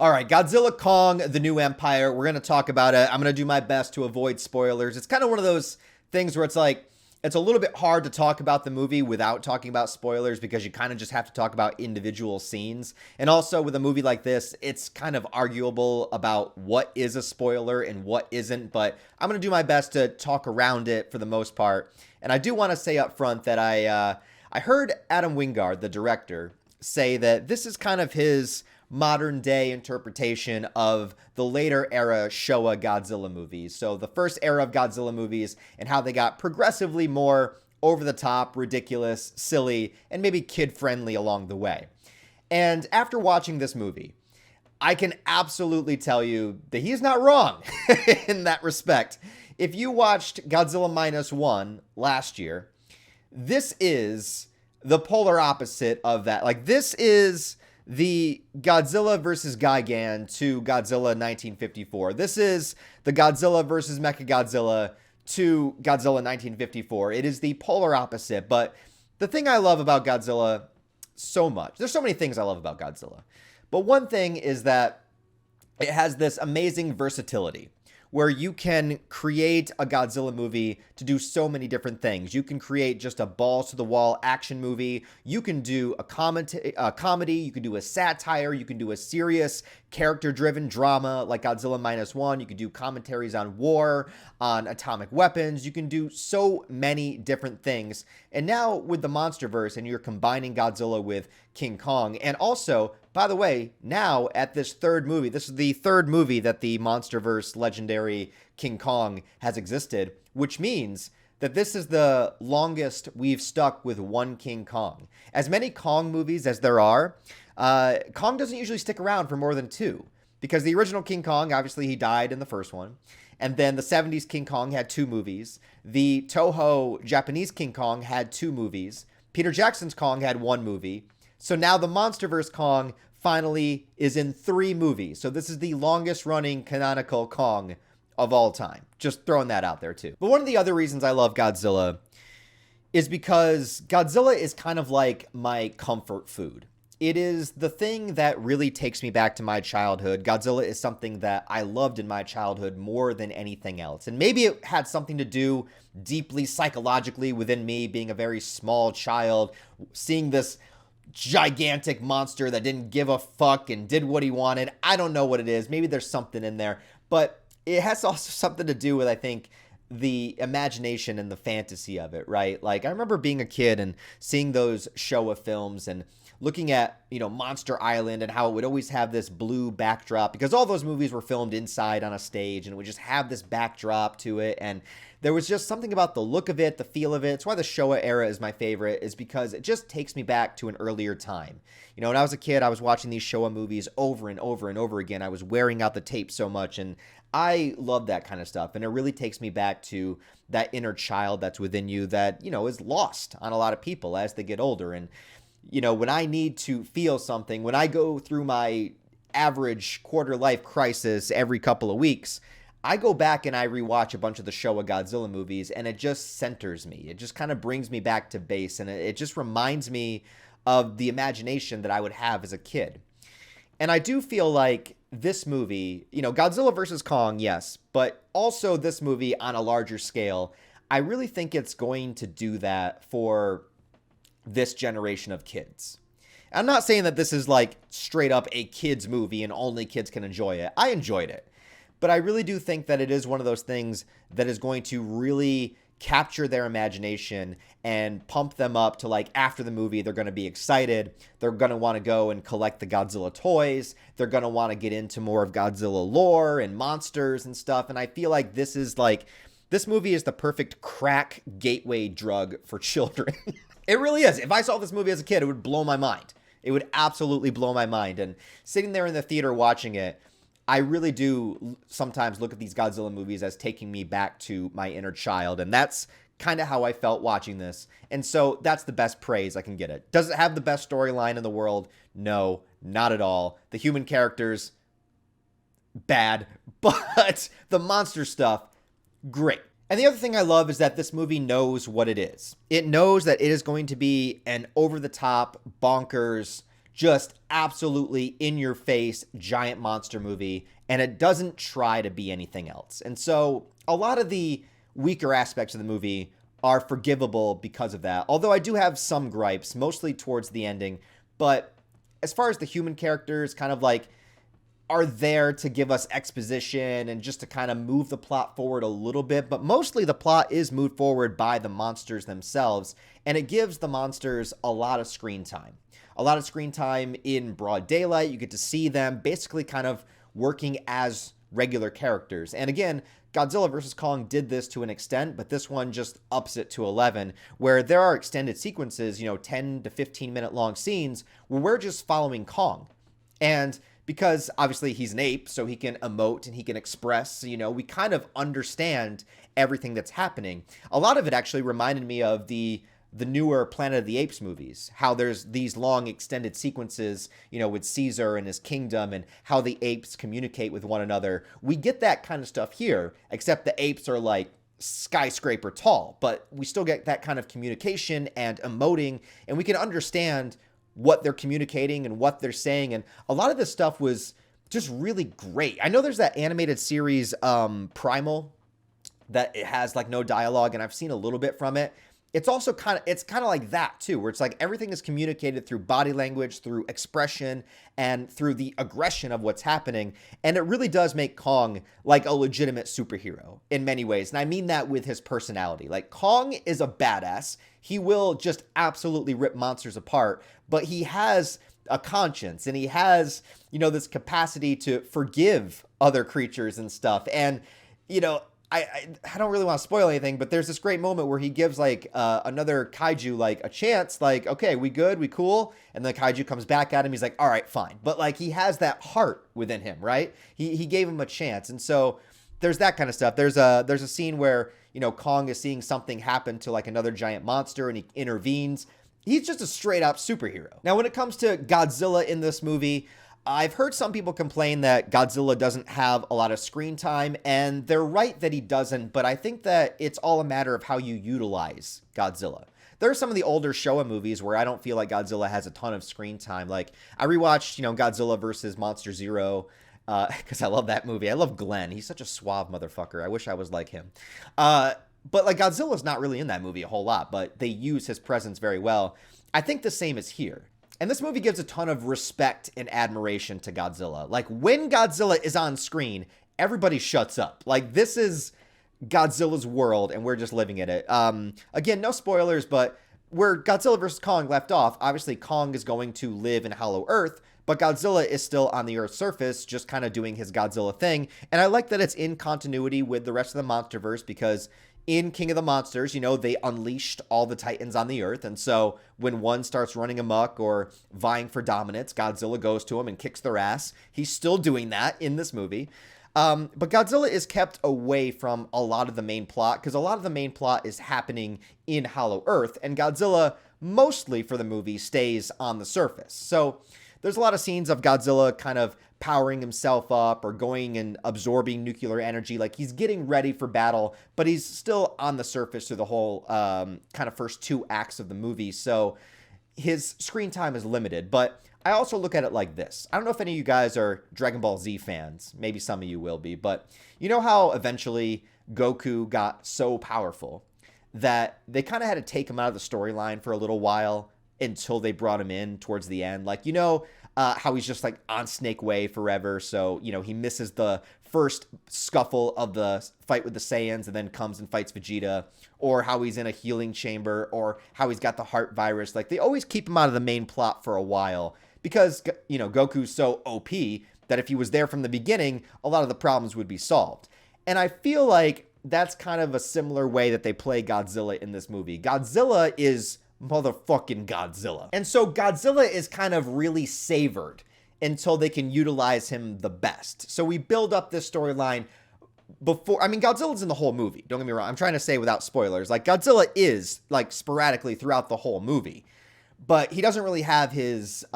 All right, Godzilla Kong, The New Empire. We're going to talk about it. I'm going to do my best to avoid spoilers. It's kind of one of those things where it's like, it's a little bit hard to talk about the movie without talking about spoilers because you kind of just have to talk about individual scenes. And also with a movie like this, it's kind of arguable about what is a spoiler and what isn't, but I'm going to do my best to talk around it for the most part. And I do want to say up front that I heard Adam Wingard, the director, say that this is kind of his modern day interpretation of the later era Showa Godzilla movies. So the first era of Godzilla movies and how they got progressively more over the top, ridiculous, silly, and maybe kid friendly along the way. And after watching this movie, I can absolutely tell you that he's not wrong in that respect. If you watched Godzilla Minus One last year, this is the polar opposite of that. Like, this is the Godzilla versus Gigan to Godzilla 1954. This is the Godzilla versus Mechagodzilla to Godzilla 1954. It is the polar opposite. But the thing I love about Godzilla so much, there's so many things I love about Godzilla, but one thing is that it has this amazing versatility where you can create a Godzilla movie to do so many different things. You can create just a balls-to-the-wall action movie. You can do a comedy. You can do a satire. You can do a serious character-driven drama like Godzilla Minus One. You can do commentaries on war, on atomic weapons. You can do so many different things. And now with the MonsterVerse and you're combining Godzilla with King Kong, and also, by the way, now at this third movie, this is the third movie that the MonsterVerse legendary King Kong has existed, which means that this is the longest we've stuck with one King Kong. As many Kong movies as there are, Kong doesn't usually stick around for more than two, because the original King Kong, obviously he died in the first one, and then the 70s King Kong had two movies. The Toho Japanese King Kong had two movies. Peter Jackson's Kong had one movie. So now the MonsterVerse Kong finally is in three movies. So this is the longest running canonical Kong of all time. Just throwing that out there too. But one of the other reasons I love Godzilla is because Godzilla is kind of like my comfort food. It is the thing that really takes me back to my childhood. Godzilla is something that I loved in my childhood more than anything else. And maybe it had something to do deeply psychologically within me, being a very small child, seeing this gigantic monster that didn't give a fuck and did what he wanted. I don't know what it is. Maybe there's something in there, but it has also something to do with, I think, the imagination and the fantasy of it, right? Like, I remember being a kid and seeing those Showa films and looking at, Monster Island and how it would always have this blue backdrop because all those movies were filmed inside on a stage and it would just have this backdrop to it. And there was just something about the look of it, the feel of it. It's why the Showa era is my favorite, is because it just takes me back to an earlier time. When I was a kid, I was watching these Showa movies over and over and over again. I was wearing out the tape so much, and I love that kind of stuff. And it really takes me back to that inner child that's within you that, is lost on a lot of people as they get older. And, when I need to feel something, when I go through my average quarter life crisis every couple of weeks, I go back and I rewatch a bunch of the Showa Godzilla movies, and it just centers me. It just kind of brings me back to base, and it just reminds me of the imagination that I would have as a kid. And I do feel like this movie, Godzilla vs. Kong, yes, but also this movie on a larger scale, I really think it's going to do that for this generation of kids. I'm not saying that this is like straight up a kids movie and only kids can enjoy it. I enjoyed it. But I really do think that it is one of those things that is going to really capture their imagination and pump them up to, like, after the movie, they're going to be excited. They're going to want to go and collect the Godzilla toys. They're going to want to get into more of Godzilla lore and monsters and stuff. And I feel like this movie is the perfect crack gateway drug for children. It really is. If I saw this movie as a kid, it would blow my mind. It would absolutely blow my mind. And sitting there in the theater watching it, I really do sometimes look at these Godzilla movies as taking me back to my inner child. And that's kind of how I felt watching this. And so that's the best praise I can get it. Does it have the best storyline in the world? No, not at all. The human characters, bad. But the monster stuff, great. And the other thing I love is that this movie knows what it is. It knows that it is going to be an over-the-top, bonkers, just absolutely in your face giant monster movie, and it doesn't try to be anything else. And so a lot of the weaker aspects of the movie are forgivable because of that. Although I do have some gripes, mostly towards the ending. But as far as the human characters, kind of like are there to give us exposition and just to kind of move the plot forward a little bit, but mostly the plot is moved forward by the monsters themselves, and it gives the monsters a lot of screen time. A lot of screen time in broad daylight. You get to see them basically kind of working as regular characters. And again, Godzilla vs. Kong did this to an extent, but this one just ups it to 11, where there are extended sequences, 10 to 15 minute long scenes where we're just following Kong. And because obviously he's an ape, so he can emote and he can express, we kind of understand everything that's happening. A lot of it actually reminded me of the newer Planet of the Apes movies, how there's these long extended sequences, with Caesar and his kingdom and how the apes communicate with one another. We get that kind of stuff here, except the apes are like skyscraper tall, but we still get that kind of communication and emoting, and we can understand what they're communicating and what they're saying. And a lot of this stuff was just really great. I know there's that animated series, Primal, that it has like no dialogue, and I've seen a little bit from it. It's also kind of like that too, where it's like everything is communicated through body language, through expression, and through the aggression of what's happening. And it really does make Kong like a legitimate superhero in many ways. And I mean that with his personality. Like, Kong is a badass. He will just absolutely rip monsters apart, but he has a conscience, and he has, this capacity to forgive other creatures and stuff. And, I don't really want to spoil anything, but there's this great moment where he gives like another kaiju like a chance, like, okay, we good, we cool, and the kaiju comes back at him. He's like, all right, fine, but like he has that heart within him, right? He gave him a chance, and so there's that kind of stuff. There's a scene where Kong is seeing something happen to like another giant monster, and he intervenes. He's just a straight up superhero. Now, when it comes to Godzilla in this movie, I've heard some people complain that Godzilla doesn't have a lot of screen time, and they're right that he doesn't, but I think that it's all a matter of how you utilize Godzilla. There are some of the older Showa movies where I don't feel like Godzilla has a ton of screen time. Like, I rewatched, Godzilla versus Monster Zero, because I love that movie. I love Glenn. He's such a suave motherfucker. I wish I was like him. But like, Godzilla's not really in that movie a whole lot, but they use his presence very well. I think the same is here. And this movie gives a ton of respect and admiration to Godzilla. Like, when Godzilla is on screen, everybody shuts up. Like, this is Godzilla's world, and we're just living in it. Again, no spoilers, but where Godzilla vs. Kong left off, obviously Kong is going to live in Hollow Earth, but Godzilla is still on the Earth's surface, just kind of doing his Godzilla thing. And I like that it's in continuity with the rest of the MonsterVerse, because in King of the Monsters, they unleashed all the Titans on the Earth. And so when one starts running amok or vying for dominance, Godzilla goes to him and kicks their ass. He's still doing that in this movie. But Godzilla is kept away from a lot of the main plot, because a lot of the main plot is happening in Hollow Earth, and Godzilla, mostly for the movie, stays on the surface. So there's a lot of scenes of Godzilla kind of powering himself up or going and absorbing nuclear energy. Like, he's getting ready for battle, but he's still on the surface through the whole kind of first two acts of the movie. So his screen time is limited. But I also look at it like this. I don't know if any of you guys are Dragon Ball Z fans. Maybe some of you will be. But you know how eventually Goku got so powerful that they kind of had to take him out of the storyline for a little while until they brought him in towards the end? Like, how he's just like on Snake Way forever. So, he misses the first scuffle of the fight with the Saiyans and then comes and fights Vegeta, or how he's in a healing chamber, or how he's got the heart virus. Like, they always keep him out of the main plot for a while because, Goku's so OP that if he was there from the beginning, a lot of the problems would be solved. And I feel like that's kind of a similar way that they play Godzilla in this movie. Godzilla is motherfucking Godzilla. And so Godzilla is kind of really savored until they can utilize him the best. So we build up this storyline before, Godzilla's in the whole movie. Don't get me wrong. I'm trying to say without spoilers, like, Godzilla is like sporadically throughout the whole movie, but he doesn't really have his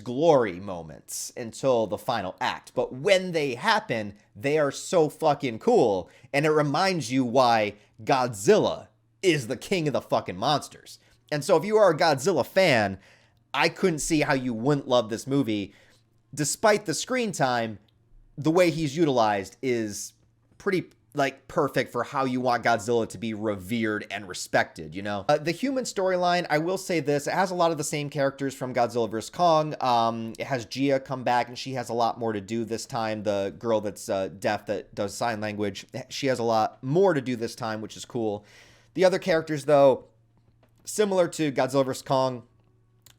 glory moments until the final act. But when they happen, they are so fucking cool. And it reminds you why Godzilla is the king of the fucking monsters. And so if you are a Godzilla fan, I couldn't see how you wouldn't love this movie. Despite the screen time, the way he's utilized is pretty like perfect for how you want Godzilla to be revered and respected, you know? The human storyline, I will say this, it has a lot of the same characters from Godzilla vs. Kong. It has Gia come back, and she has a lot more to do this time. The girl that's deaf that does sign language, she has a lot more to do this time, which is cool. The other characters, though, similar to Godzilla vs. Kong,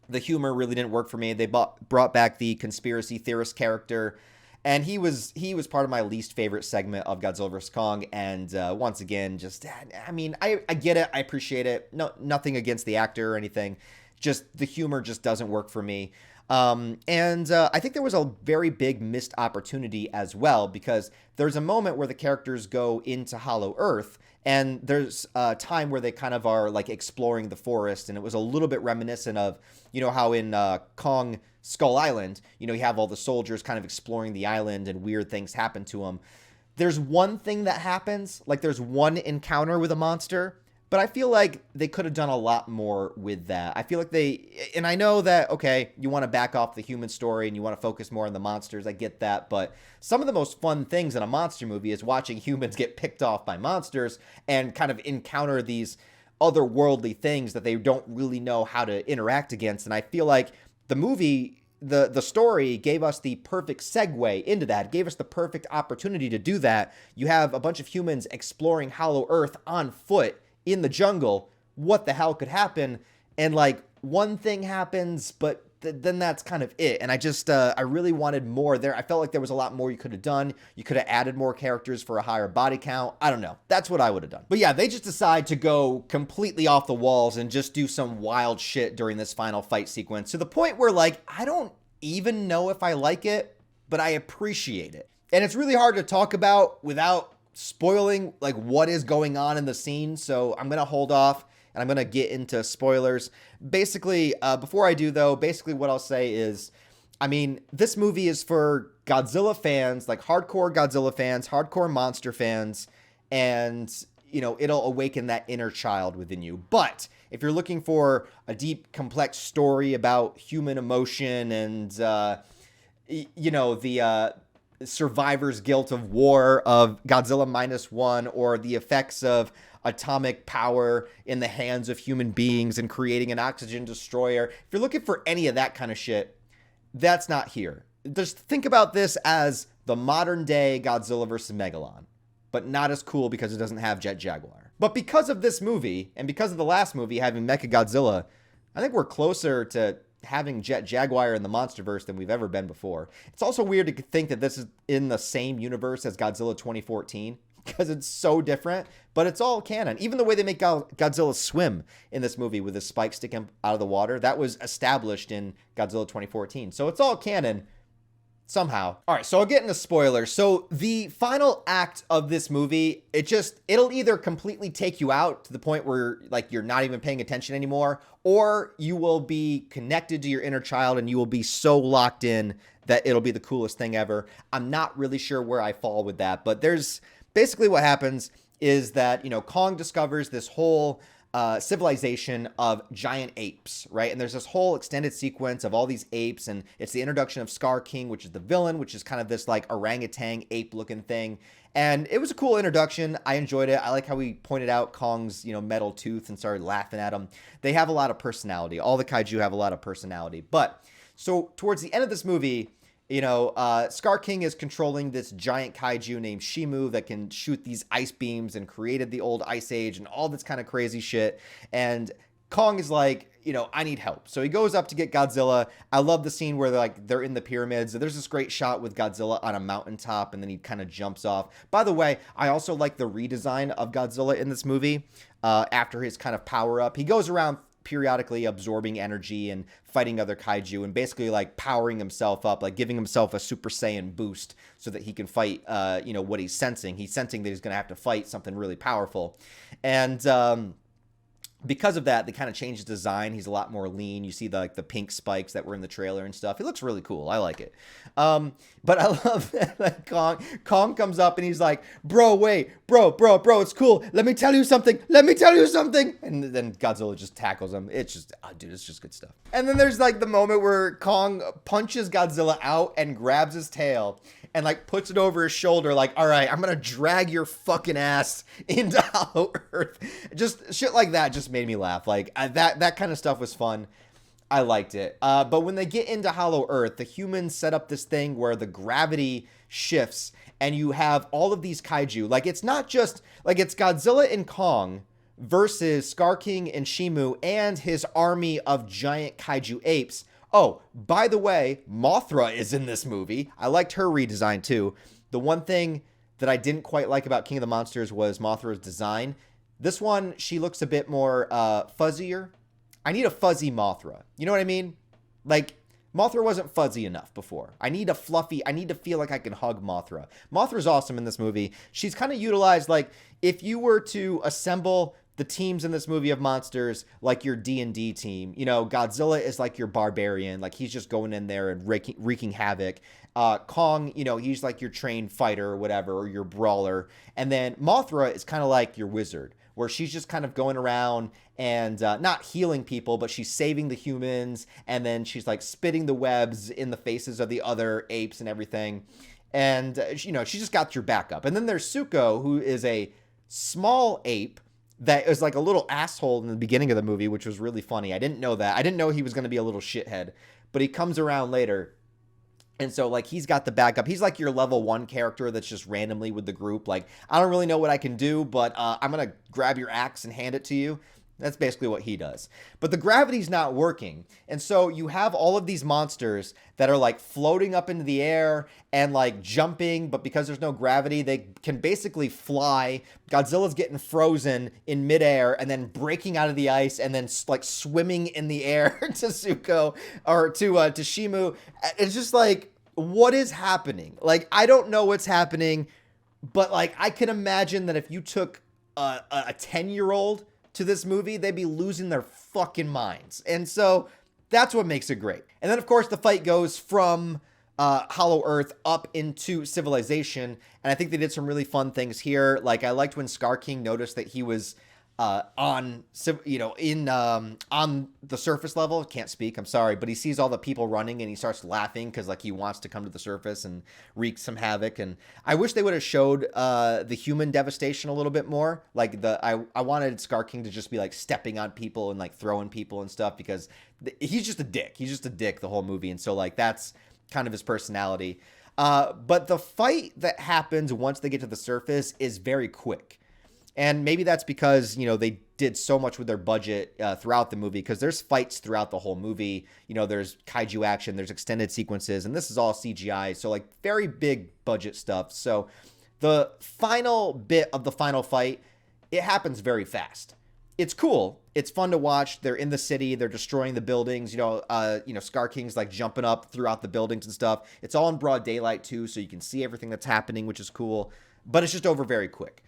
the humor really didn't work for me. They brought back the conspiracy theorist character, and he was part of my least favorite segment of Godzilla vs. Kong. And once again, just, I mean, I get it. I appreciate it. No, nothing against the actor or anything. Just the humor just doesn't work for me. I think there was a very big missed opportunity as well, because there's a moment where the characters go into Hollow Earth, and there's a time where they kind of are like exploring the forest, and it was a little bit reminiscent of, you know, how in Kong Skull Island, you know, you have all the soldiers kind of exploring the island and weird things happen to them. There's one thing that happens, like there's one encounter with a monster, but I feel like they could have done a lot more with that. I feel like and I know that, okay, you want to back off the human story and you want to focus more on the monsters. I get that. But some of the most fun things in a monster movie is watching humans get picked off by monsters and kind of encounter these otherworldly things that they don't really know how to interact against. And I feel like the movie, the story gave us the perfect segue into that. It gave us the perfect opportunity to do that. You have a bunch of humans exploring Hollow Earth on foot in the jungle. What the hell could happen? And like one thing happens, but then that's kind of it. And I just, I really wanted more there. I felt like there was a lot more you could have done. You could have added more characters for a higher body count. I don't know. That's what I would have done. But yeah, they just decide to go completely off the walls and just do some wild shit during this final fight sequence, to the point where like, I don't even know if I like it, but I appreciate it. And it's really hard to talk about without spoiling like what is going on in the scene. So I'm going to hold off, and I'm going to get into spoilers. Basically, before I do though, basically what I'll say is, I mean, this movie is for Godzilla fans, like hardcore Godzilla fans, hardcore monster fans, and, you know, it'll awaken that inner child within you. But if you're looking for a deep, complex story about human emotion and, you know, the survivor's guilt of war of Godzilla -1, or the effects of atomic power in the hands of human beings and creating an oxygen destroyer, if you're looking for any of that kind of shit, that's not here. Just think about this as the modern day Godzilla vs. Megalon, but not as cool because it doesn't have Jet Jaguar. But because of this movie, and because of the last movie having Mechagodzilla, I think we're closer to having Jet Jaguar in the Monsterverse than we've ever been before. It's also weird to think that this is in the same universe as Godzilla 2014, because it's so different, but it's all canon. Even the way they make Godzilla swim in this movie with his spike sticking out of the water, that was established in Godzilla 2014. So it's all canon somehow. All right, so I'll get into spoilers. So the final act of this movie, it'll either completely take you out to the point where like you're not even paying attention anymore, or you will be connected to your inner child and you will be so locked in that it'll be the coolest thing ever. I'm not really sure where I fall with that, but there's basically what happens is that, you know, Kong discovers this whole civilization of giant apes, right? And there's this whole extended sequence of all these apes, and it's the introduction of Scar King, which is the villain, which is kind of this like orangutan ape looking thing. And it was a cool introduction. I enjoyed it. I like how he pointed out Kong's, you know, metal tooth and started laughing at him. They have a lot of personality. All the kaiju have a lot of personality. But so towards the end of this movie, you know, Scar King is controlling this giant kaiju named Shimu that can shoot these ice beams and created the old ice age and all this kind of crazy shit. And Kong is like, you know, I need help. So he goes up to get Godzilla. I love the scene where they're in the pyramids. There's this great shot with Godzilla on a mountaintop, and then he kind of jumps off. By the way, I also like the redesign of Godzilla in this movie after his kind of power up. He goes around periodically absorbing energy and fighting other kaiju and basically like powering himself up, like giving himself a Super Saiyan boost so that he can fight, you know, what he's sensing. He's sensing that he's going to have to fight something really powerful. And because of that, they kind of changed his design. He's a lot more lean. You see the pink spikes that were in the trailer and stuff. He looks really cool. I like it. But I love that Kong comes up and he's like, bro, wait, bro, it's cool. Let me tell you something. And then Godzilla just tackles him. It's just, oh, dude, it's just good stuff. And then there's like the moment where Kong punches Godzilla out and grabs his tail and like puts it over his shoulder like, all right, I'm going to drag your fucking ass into Hollow Earth. Just shit like that just made me laugh. Like that kind of stuff was fun. I liked it. But when they get into Hollow Earth, the humans set up this thing where the gravity shifts and you have all of these kaiju. Like it's not just like it's Godzilla and Kong versus Scar King and Shimu and his army of giant kaiju apes. Oh, by the way, Mothra is in this movie. I liked her redesign too. The one thing that I didn't quite like about King of the Monsters was Mothra's design. This one, she looks a bit more fuzzier. I need a fuzzy Mothra. You know what I mean? Like, Mothra wasn't fuzzy enough before. I need a fluffy, I need to feel like I can hug Mothra. Mothra's awesome in this movie. She's kind of utilized, like, if you were to assemble the teams in this movie of monsters, like your D&D team, you know, Godzilla is like your barbarian, like he's just going in there and wreaking havoc. Kong, you know, he's like your trained fighter or whatever, or your brawler. And then Mothra is kind of like your wizard, where she's just kind of going around and not healing people, but she's saving the humans. And then she's like spitting the webs in the faces of the other apes and everything. And, you know, she just got your backup. And then there's Zuko, who is a small ape that is like a little asshole in the beginning of the movie, which was really funny. I didn't know that. I didn't know he was going to be a little shithead, but he comes around later. And so, like, he's got the backup. He's like your level 1 character that's just randomly with the group. Like, I don't really know what I can do, but I'm going to grab your axe and hand it to you. That's basically what he does. But the gravity's not working. And so you have all of these monsters that are like floating up into the air and like jumping, but because there's no gravity, they can basically fly. Godzilla's getting frozen in midair and then breaking out of the ice and then like swimming in the air to Zuko or to Shimu. It's just like, what is happening? Like, I don't know what's happening, but like, I can imagine that if you took a 10-year-old to this movie, they'd be losing their fucking minds. And so that's what makes it great. And then, of course, the fight goes from Hollow Earth up into civilization. And I think they did some really fun things here. Like, I liked when Scar King noticed that he was on the surface level. Can't speak, I'm sorry, but he sees all the people running and he starts laughing because like he wants to come to the surface and wreak some havoc. And I wish they would have showed the human devastation a little bit more. Like I wanted Scar King to just be like stepping on people and like throwing people and stuff, because he's just a dick. He's just a dick the whole movie, and so like that's kind of his personality. But the fight that happens once they get to the surface is very quick. And maybe that's because, you know, they did so much with their budget throughout the movie, because there's fights throughout the whole movie. You know, there's kaiju action, there's extended sequences, and this is all CGI. So like very big budget stuff. So the final bit of the final fight, it happens very fast. It's cool. It's fun to watch. They're in the city. They're destroying the buildings. Scar King's like jumping up throughout the buildings and stuff. It's all in broad daylight too, so you can see everything that's happening, which is cool. But it's just over very quick.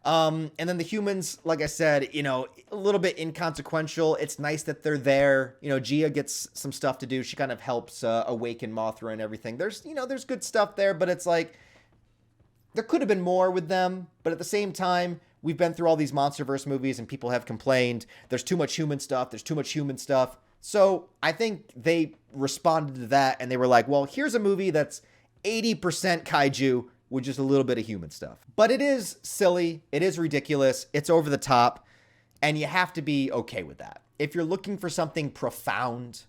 And then the humans, like I said, you know, a little bit inconsequential. It's nice that they're there. You know, Gia gets some stuff to do. She kind of helps awaken Mothra and everything. There's good stuff there, but it's like there could have been more with them. But at the same time, we've been through all these MonsterVerse movies and people have complained there's too much human stuff. There's too much human stuff. So I think they responded to that and they were like, well, here's a movie that's 80% kaiju with just a little bit of human stuff. But it is silly. It is ridiculous. It's over the top. And you have to be okay with that. If you're looking for something profound,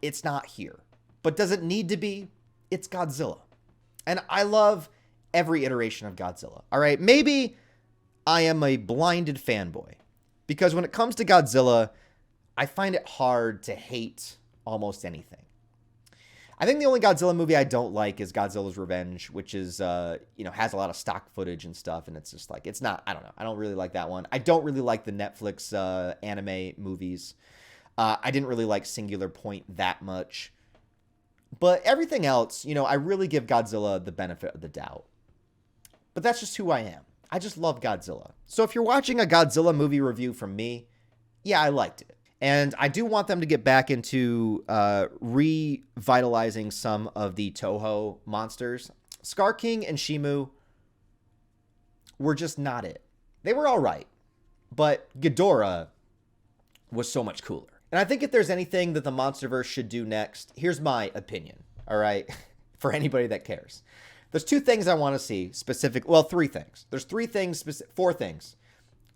it's not here. But does it need to be? It's Godzilla. And I love every iteration of Godzilla. All right, maybe I am a blinded fanboy, because when it comes to Godzilla, I find it hard to hate almost anything. I think the only Godzilla movie I don't like is Godzilla's Revenge, which is, has a lot of stock footage and stuff. And it's just like, it's not, I don't know. I don't really like that one. I don't really like the Netflix anime movies. I didn't really like Singular Point that much. But everything else, you know, I really give Godzilla the benefit of the doubt. But that's just who I am. I just love Godzilla. So if you're watching a Godzilla movie review from me, yeah, I liked it. And I do want them to get back into revitalizing some of the Toho monsters. Scar King and Shimu were just not it. They were all right, but Ghidorah was so much cooler. And I think if there's anything that the MonsterVerse should do next, here's my opinion, all right, for anybody that cares. There's two things I want to see specific. Well, three things. There's three things, four things.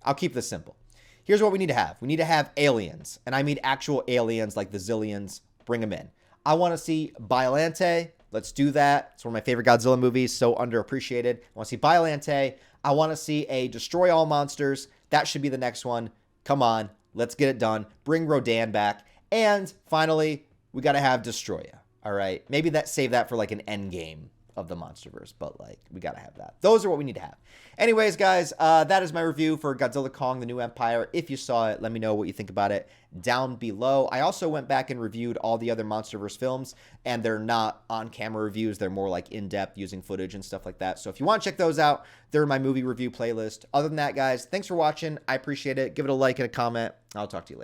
I'll keep this simple. Here's what we need to have. We need to have aliens, and I mean actual aliens like the Zillions. Bring them in. I want to see Biollante. Let's do that. It's one of my favorite Godzilla movies, so underappreciated. I want to see Biollante. I want to see a Destroy All Monsters. That should be the next one. Come on, let's get it done. Bring Rodan back. And finally, we got to have Destroya. All right? Maybe save that for like an end game of the MonsterVerse, but like we gotta have that. Those are what we need to have. Anyways, guys, that is my review for Godzilla Kong: The New Empire. If you saw it, let me know what you think about it down below. I also went back and reviewed all the other MonsterVerse films, and they're not on-camera reviews. They're more like in-depth, using footage and stuff like that. So if you want to check those out, they're in my movie review playlist. Other than that, guys, thanks for watching. I appreciate it. Give it a like and a comment. I'll talk to you later.